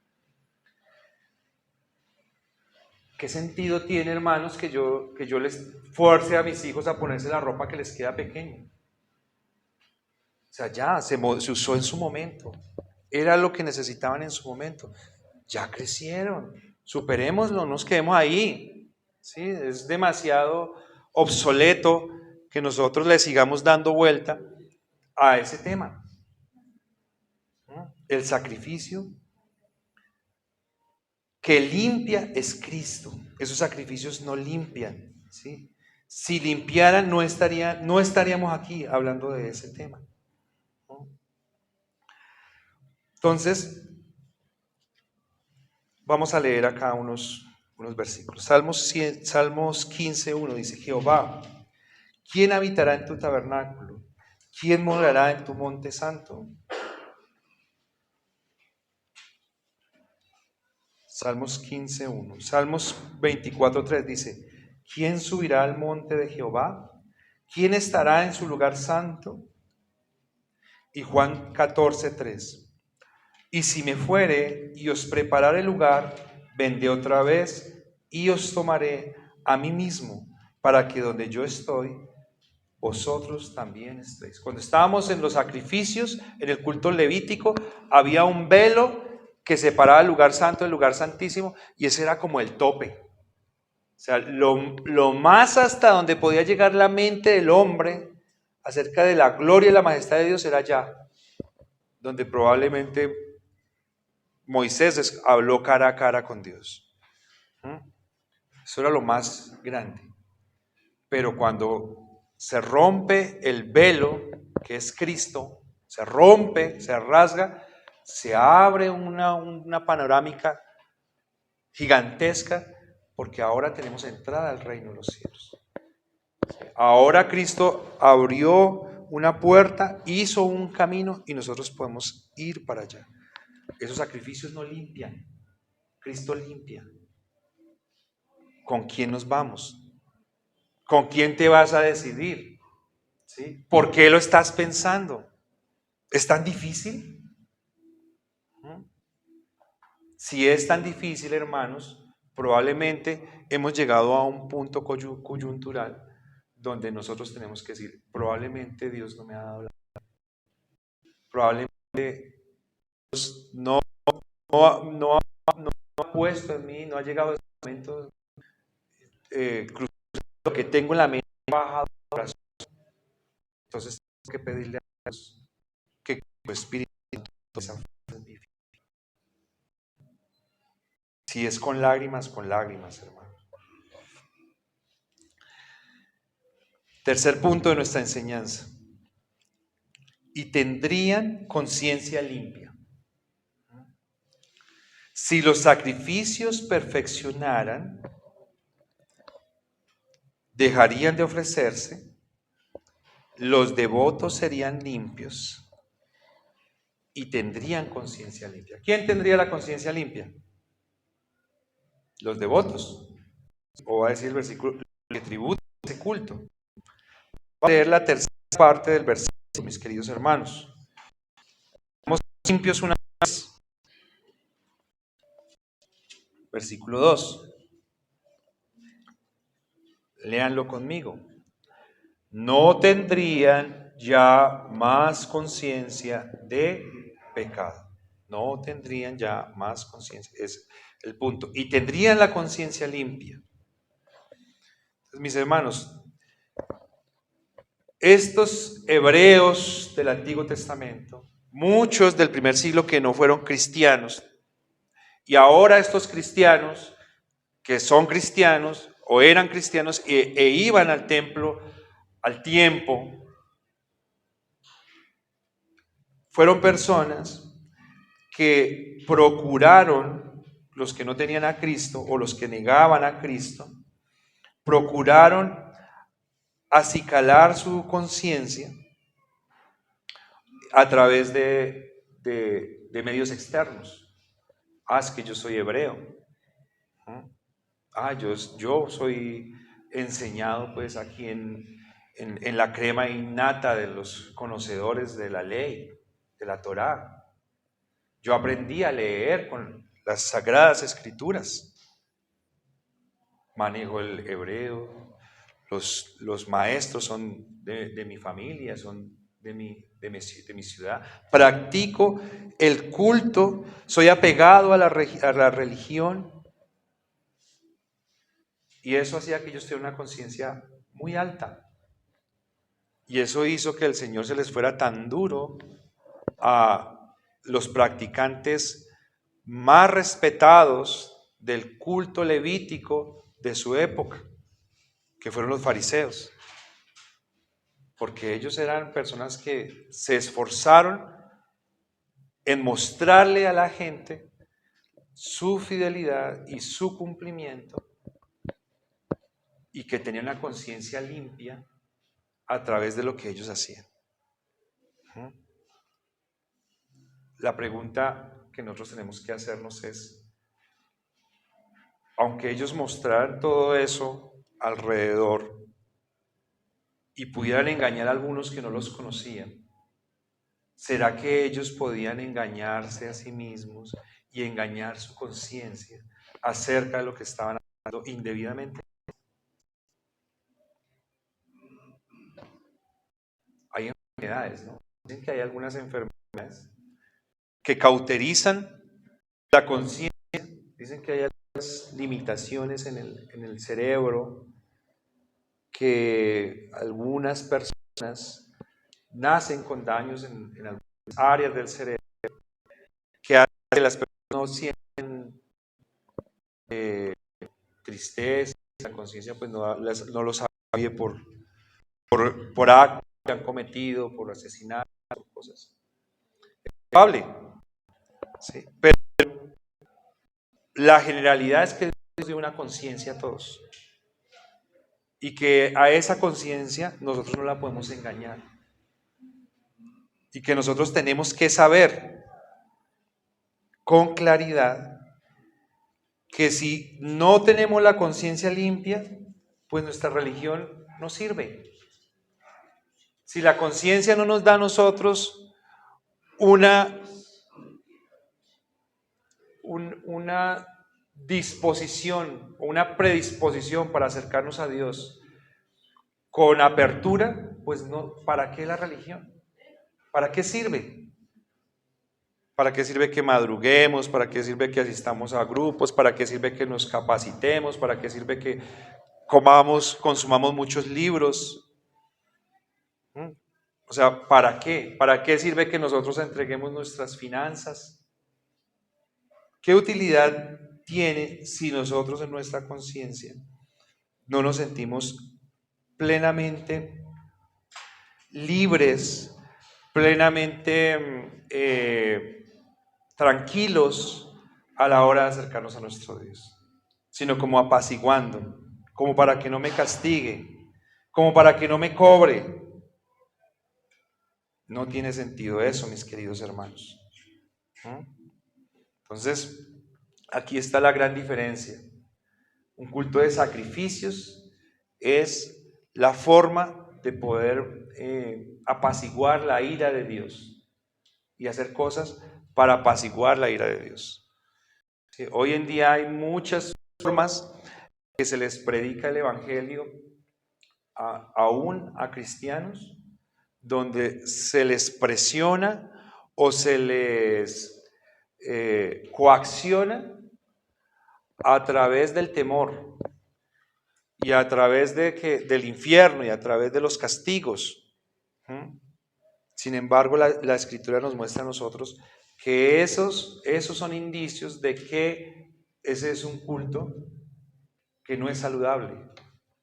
¿Qué sentido tiene, hermanos, que yo les fuerce a mis hijos a ponerse la ropa que les queda pequeña? O sea, ya se usó en su momento. Era lo que necesitaban en su momento. Ya crecieron. Superémoslo, no nos quedemos ahí. ¿Sí? Es demasiado obsoleto que nosotros le sigamos dando vuelta a ese tema. El sacrificio que limpia es Cristo. Esos sacrificios no limpian, ¿sí? Si limpiaran, no estaríamos aquí hablando de ese tema. Entonces, vamos a leer acá unos versículos. Salmos 15:1 dice: Jehová, ¿quién habitará en tu tabernáculo? ¿Quién morará en tu monte santo? Salmos 15:1. Salmos 24:3 dice: ¿quién subirá al monte de Jehová? ¿Quién estará en su lugar santo? Y Juan 14:3. Y si me fuere y os prepararé lugar, vendré otra vez y os tomaré a mí mismo, para que donde yo estoy, vosotros también estéis. Cuando estábamos en los sacrificios, en el culto levítico, había un velo que separaba el lugar santo del lugar santísimo, y ese era como el tope. O sea, lo más hasta donde podía llegar la mente del hombre acerca de la gloria y la majestad de Dios era allá, donde probablemente Moisés habló cara a cara con Dios. Eso era lo más grande. Pero cuando se rompe el velo, que es Cristo, se rompe, se rasga, se abre una panorámica gigantesca, porque ahora tenemos entrada al reino de los cielos. Ahora Cristo abrió una puerta, hizo un camino y nosotros podemos ir para allá. Esos sacrificios no limpian. Cristo limpia. ¿Con quién nos vamos? ¿Con quién te vas a decidir? ¿Sí? ¿Por qué lo estás pensando? ¿Es tan difícil? Si es tan difícil, hermanos, probablemente hemos llegado a un punto coyuntural donde nosotros tenemos que decir, probablemente Dios no me ha dado la... Probablemente Dios no ha puesto en mí, no ha llegado a ese momento crucial que tengo en la mente bajado al corazón. Entonces tengo que pedirle a Dios que su Espíritu Santo en mi vida. Si es con lágrimas, hermano. Tercer punto de nuestra enseñanza. Y tendrían conciencia limpia. Si los sacrificios perfeccionaran, dejarían de ofrecerse, los devotos serían limpios y tendrían conciencia limpia. ¿Quién tendría la conciencia limpia? Los devotos. O va a decir el versículo, que tributan ese culto. Voy a leer la tercera parte del versículo, mis queridos hermanos. Somos limpios una vez. Versículo 2. Léanlo conmigo. No tendrían ya más conciencia de pecado. No tendrían ya más conciencia. Es el punto. Y tendrían la conciencia limpia. Entonces, mis hermanos, estos hebreos del Antiguo Testamento, muchos del primer siglo que no fueron cristianos, y ahora estos cristianos que son cristianos o eran cristianos e iban al templo al tiempo, fueron personas que procuraron, los que no tenían a Cristo o los que negaban a Cristo, procuraron acicalar su conciencia a través de medios externos. Es que yo soy hebreo. Yo soy enseñado pues aquí en la crema innata de los conocedores de la ley, de la Torá. Yo aprendí a leer con las sagradas escrituras. Manejo el hebreo, los maestros son de mi familia, son de mi ciudad. Practico el culto, soy apegado a la religión. Y eso hacía que ellos tuvieran una conciencia muy alta. Y eso hizo que el Señor se les fuera tan duro a los practicantes más respetados del culto levítico de su época, que fueron los fariseos. Porque ellos eran personas que se esforzaron en mostrarle a la gente su fidelidad y su cumplimiento, y que tenían una conciencia limpia a través de lo que ellos hacían. La pregunta que nosotros tenemos que hacernos es, aunque ellos mostraran todo eso alrededor y pudieran engañar a algunos que no los conocían, ¿será que ellos podían engañarse a sí mismos y engañar su conciencia acerca de lo que estaban haciendo indebidamente? Hay enfermedades, ¿no? Dicen que hay algunas enfermedades que cauterizan la conciencia. Dicen que hay algunas limitaciones en el cerebro, que algunas personas nacen con daños en algunas áreas del cerebro, que hacen que las personas no sienten tristeza, la conciencia pues no los sabe por actos que han cometido, por asesinatos, por cosas. Es probable, ¿sí? Pero la generalidad es que Dios dio una conciencia a todos. Y que a esa conciencia nosotros no la podemos engañar. Y que nosotros tenemos que saber con claridad que si no tenemos la conciencia limpia, pues nuestra religión no sirve. Si la conciencia no nos da a nosotros una disposición o una predisposición para acercarnos a Dios con apertura, pues no, ¿para qué la religión? ¿Para qué sirve? ¿Para qué sirve que madruguemos? ¿Para qué sirve que asistamos a grupos? ¿Para qué sirve que nos capacitemos? ¿Para qué sirve que consumamos muchos libros? O sea, ¿para qué? ¿Para qué sirve que nosotros entreguemos nuestras finanzas? ¿Qué utilidad tiene si nosotros en nuestra conciencia no nos sentimos plenamente libres, plenamente tranquilos a la hora de acercarnos a nuestro Dios, sino como apaciguando, como para que no me castigue, como para que no me cobre? No tiene sentido eso, mis queridos hermanos. Entonces, aquí está la gran diferencia. Un culto de sacrificios es la forma de poder apaciguar la ira de Dios y hacer cosas para apaciguar la ira de Dios. Sí, hoy en día hay muchas formas que se les predica el evangelio aún a cristianos, donde se les presiona o se les coacciona a través del temor y a través del infierno y a través de los castigos. Sin embargo, la Escritura nos muestra a nosotros que esos son indicios de que ese es un culto que no es saludable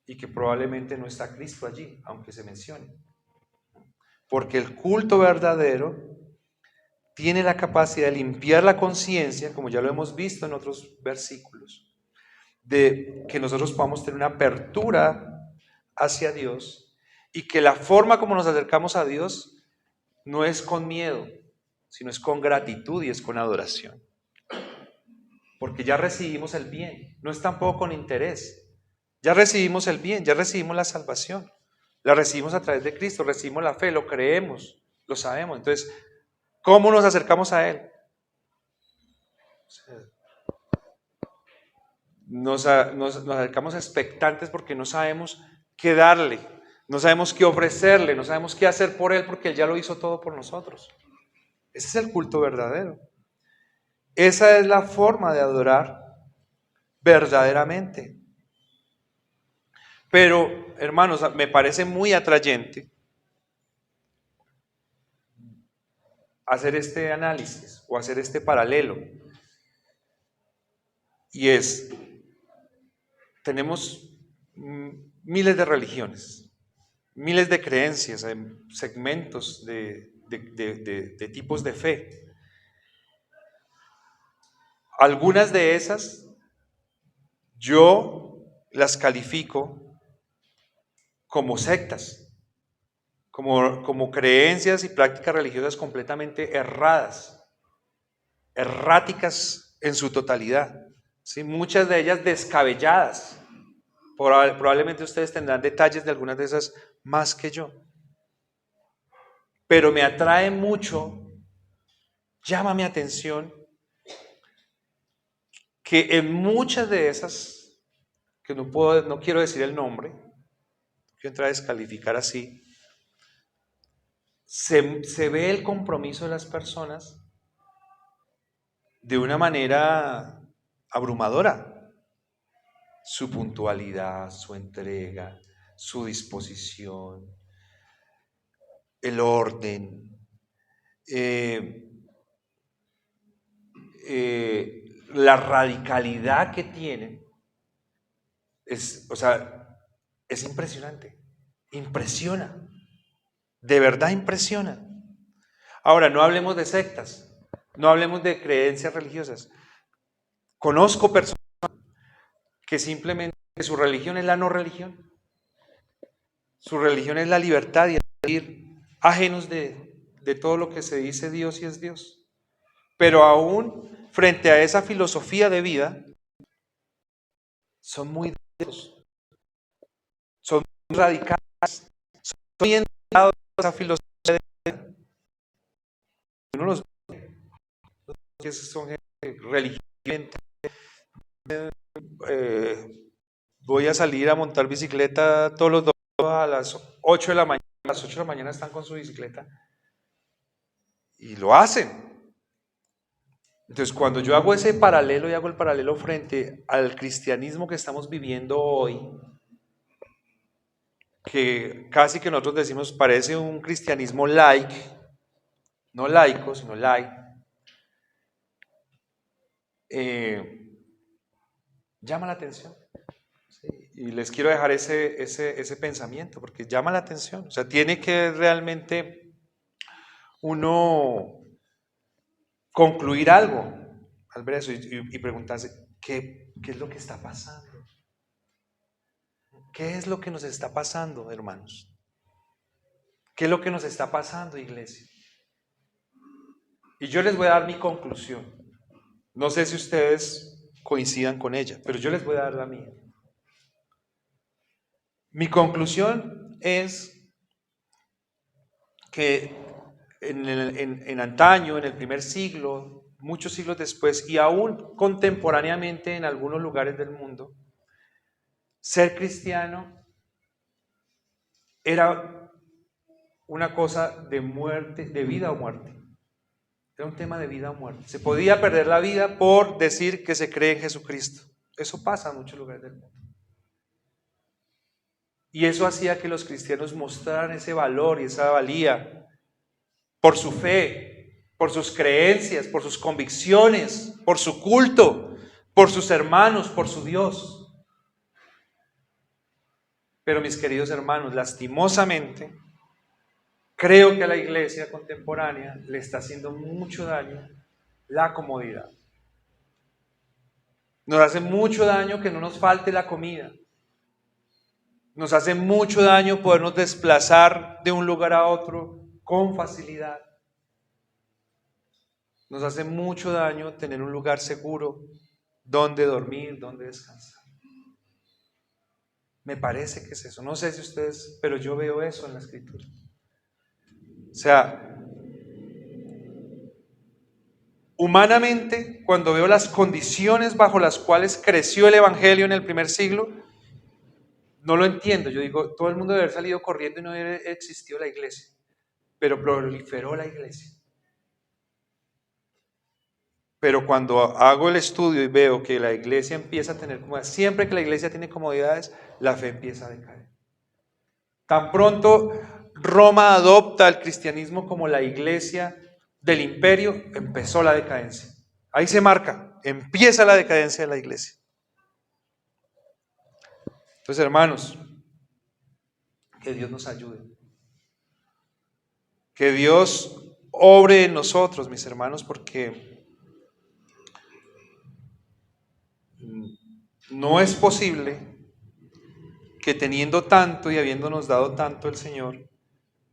y que probablemente no está Cristo allí, aunque se mencione. Porque el culto verdadero tiene la capacidad de limpiar la conciencia, como ya lo hemos visto en otros versículos, de que nosotros podamos tener una apertura hacia Dios y que la forma como nos acercamos a Dios no es con miedo, sino es con gratitud y es con adoración. Porque ya recibimos el bien, no es tampoco con interés. Ya recibimos el bien, ya recibimos la salvación. La recibimos a través de Cristo, recibimos la fe, lo creemos, lo sabemos. Entonces, ¿cómo nos acercamos a Él? Nos acercamos expectantes porque no sabemos qué darle, no sabemos qué ofrecerle, no sabemos qué hacer por Él porque Él ya lo hizo todo por nosotros. Ese es el culto verdadero. Esa es la forma de adorar verdaderamente. Pero, hermanos, me parece muy atrayente hacer este análisis o hacer este paralelo. Y tenemos miles de religiones, miles de creencias, segmentos de tipos de fe. Algunas de esas yo las califico como sectas, como creencias y prácticas religiosas completamente erráticas en su totalidad, ¿sí? Muchas de ellas descabelladas. Probablemente ustedes tendrán detalles de algunas de esas más que yo. Pero me atrae mucho, llama mi atención, que en muchas de esas, que no quiero decir el nombre, quiero entrar a descalificar así, se ve el compromiso de las personas de una manera abrumadora. Su puntualidad, su entrega, su disposición, el orden, la radicalidad que tienen, es impresionante, impresiona, de verdad impresiona. Ahora, no hablemos de sectas, no hablemos de creencias religiosas. Conozco personas que simplemente su religión es la no religión, su religión es la libertad y el vivir ajenos de todo lo que se dice Dios y es Dios. Pero aún frente a esa filosofía de vida son muy duros, son muy radicales, son muy entregados a esa filosofía de vida. Uno los ve, que son gente religiosamente, voy a salir a montar bicicleta todos los domingos a las 8 de la mañana, a las 8 de la mañana están con su bicicleta y lo hacen. Entonces, cuando yo hago ese paralelo y hago el paralelo frente al cristianismo que estamos viviendo hoy, que casi que nosotros decimos parece un cristianismo light, no laico, sino light, llama la atención. ¿Sí? Y les quiero dejar ese pensamiento, porque llama la atención. O sea, tiene que realmente uno concluir algo al ver eso y preguntarse, ¿qué es lo que está pasando? ¿Qué es lo que nos está pasando, hermanos? ¿Qué es lo que nos está pasando, iglesia? Y yo les voy a dar mi conclusión. No sé si ustedes coincidan con ella, pero yo les voy a dar la mía. Mi conclusión es que en antaño, en el primer siglo, muchos siglos después, y aún contemporáneamente en algunos lugares del mundo, ser cristiano era una cosa de muerte, de vida o muerte. Era un tema de vida o muerte. Se podía perder la vida por decir que se cree en Jesucristo. Eso pasa en muchos lugares del mundo. Y eso hacía que los cristianos mostraran ese valor y esa valía por su fe, por sus creencias, por sus convicciones, por su culto, por sus hermanos, por su Dios. Pero mis queridos hermanos, lastimosamente, creo que a la iglesia contemporánea le está haciendo mucho daño la comodidad. Nos hace mucho daño que no nos falte la comida. Nos hace mucho daño podernos desplazar de un lugar a otro con facilidad. Nos hace mucho daño tener un lugar seguro donde dormir, donde descansar. Me parece que es eso. No sé si ustedes, pero yo veo eso en la Escritura. O sea, humanamente, cuando veo las condiciones bajo las cuales creció el Evangelio en el primer siglo, no lo entiendo. Yo digo, todo el mundo debe haber salido corriendo y no debe haber existido la iglesia. Pero proliferó la iglesia. Pero cuando hago el estudio y veo que la iglesia empieza a tener comodidades, siempre que la iglesia tiene comodidades, la fe empieza a decaer. Tan pronto Roma adopta el cristianismo como la iglesia del imperio, empezó la decadencia. Ahí se marca, empieza la decadencia de la iglesia. Entonces, hermanos, que Dios nos ayude. Que Dios obre en nosotros, mis hermanos, porque no es posible que teniendo tanto y habiéndonos dado tanto el Señor,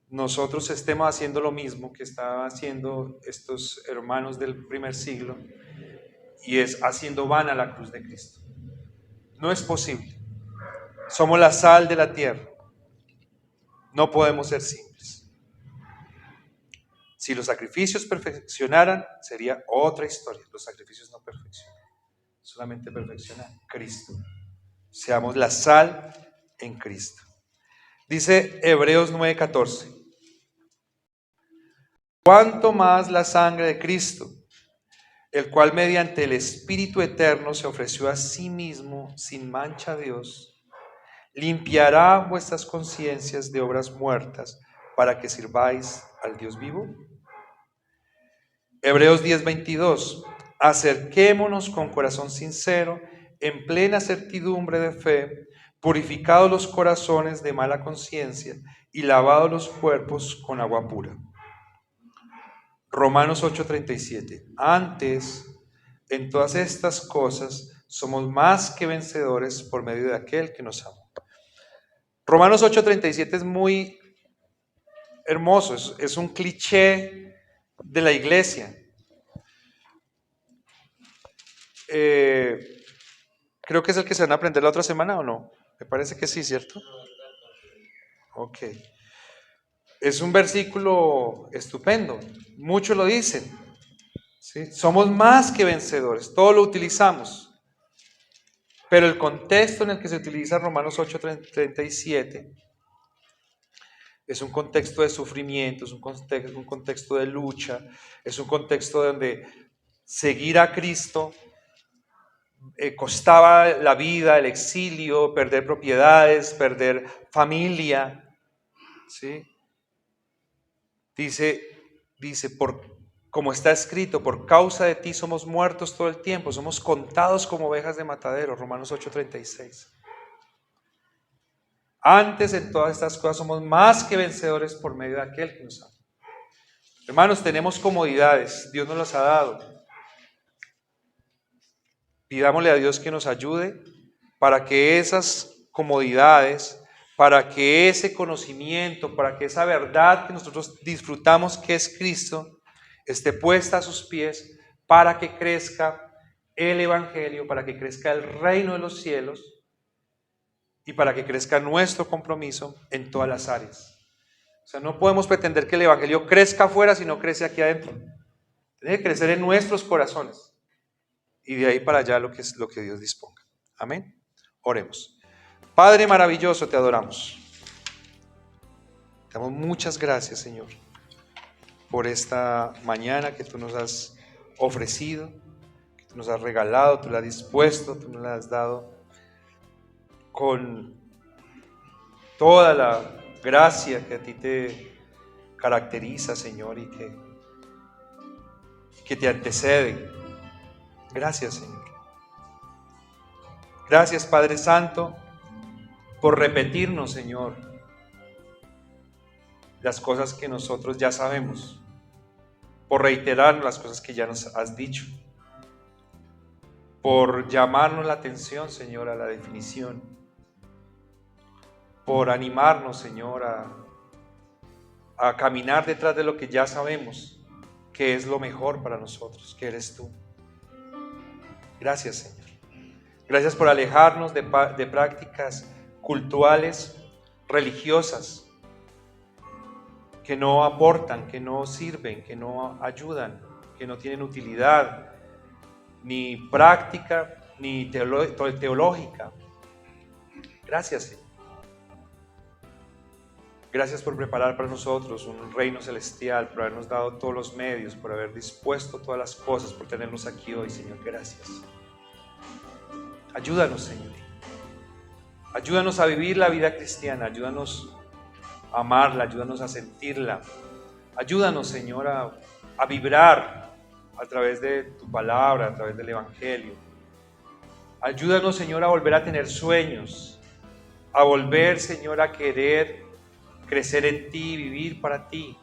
nosotros estemos haciendo lo mismo que estaban haciendo estos hermanos del primer siglo, y es haciendo vana la cruz de Cristo. No es posible. Somos la sal de la tierra. No podemos ser simples. Si los sacrificios perfeccionaran, sería otra historia. Los sacrificios no perfeccionan. Solamente perfecciona Cristo. Seamos la sal en Cristo. Dice Hebreos 9:14. Cuanto más la sangre de Cristo, el cual mediante el Espíritu Eterno se ofreció a sí mismo sin mancha a Dios, limpiará vuestras conciencias de obras muertas para que sirváis al Dios vivo. Hebreos 10:22. Acerquémonos con corazón sincero, en plena certidumbre de fe, purificados los corazones de mala conciencia y lavados los cuerpos con agua pura. Romanos 8:37. Antes, en todas estas cosas, somos más que vencedores por medio de aquel que nos amó. Romanos 8:37 es muy hermoso, es un cliché de la iglesia. Creo que es el que se van a aprender la otra semana, ¿o no? Me parece que sí, ¿cierto? Ok. Es un versículo estupendo. Muchos lo dicen. ¿Sí? Somos más que vencedores. Todo lo utilizamos. Pero el contexto en el que se utiliza Romanos 8:37 es un contexto de sufrimiento, es un contexto de lucha, es un contexto donde seguir a Cristo costaba la vida, el exilio, perder propiedades, perder familia. ¿Sí? Dice, como está escrito, por causa de ti somos muertos todo el tiempo, somos contados como ovejas de matadero, Romanos 8:36. Antes en todas estas cosas somos más que vencedores por medio de aquel que nos ama. Hermanos, tenemos comodidades, Dios nos las ha dado. Pidámosle a Dios que nos ayude para que esas comodidades, para que ese conocimiento, para que esa verdad que nosotros disfrutamos que es Cristo, esté puesta a sus pies para que crezca el Evangelio, para que crezca el reino de los cielos y para que crezca nuestro compromiso en todas las áreas. O sea, no podemos pretender que el Evangelio crezca afuera si no crece aquí adentro. Tiene que crecer en nuestros corazones. Y de ahí para allá lo que Dios disponga. Amén. Oremos. Padre maravilloso, te adoramos. Te damos muchas gracias, Señor, por esta mañana que tú nos has ofrecido, que tú nos has regalado, tú la has dispuesto, tú nos la has dado con toda la gracia que a ti te caracteriza, Señor, y que te antecede. Gracias, Señor. Gracias, Padre Santo, por repetirnos, Señor, las cosas que nosotros ya sabemos, por reiterarnos las cosas que ya nos has dicho, por llamarnos la atención, Señor, a la definición, por animarnos, Señor, a caminar detrás de lo que ya sabemos, que es lo mejor para nosotros, que eres tú. Gracias, Señor. Gracias por alejarnos de prácticas cultuales, religiosas, que no aportan, que no sirven, que no ayudan, que no tienen utilidad, ni práctica, ni teológica. Gracias, Señor. Gracias por preparar para nosotros un reino celestial, por habernos dado todos los medios, por haber dispuesto todas las cosas, por tenernos aquí hoy, Señor. Gracias. Ayúdanos, Señor. Ayúdanos a vivir la vida cristiana, ayúdanos a amarla, ayúdanos a sentirla. Ayúdanos, Señor, a vibrar a través de tu palabra, a través del Evangelio. Ayúdanos, Señor, a volver a tener sueños, a volver, Señor, a querer crecer en ti, vivir para ti.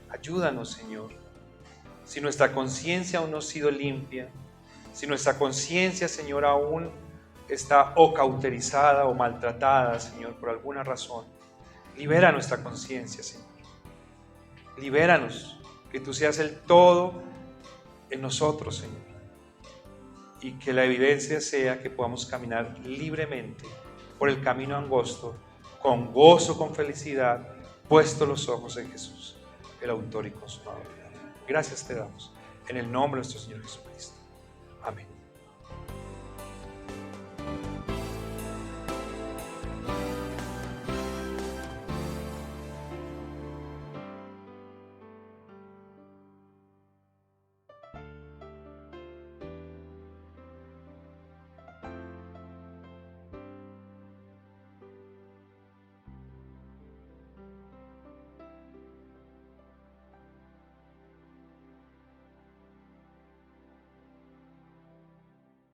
Ayúdanos, Señor. Si nuestra conciencia aún no ha sido limpia, si nuestra conciencia, Señor, aún está o cauterizada o maltratada, Señor, por alguna razón, libera nuestra conciencia, Señor. Libéranos, que tú seas el todo en nosotros, Señor. Y que la evidencia sea que podamos caminar libremente por el camino angosto, con gozo, con felicidad, puestos los ojos en Jesús, el autor y consumador. Gracias te damos, en el nombre de nuestro Señor Jesucristo. Amén.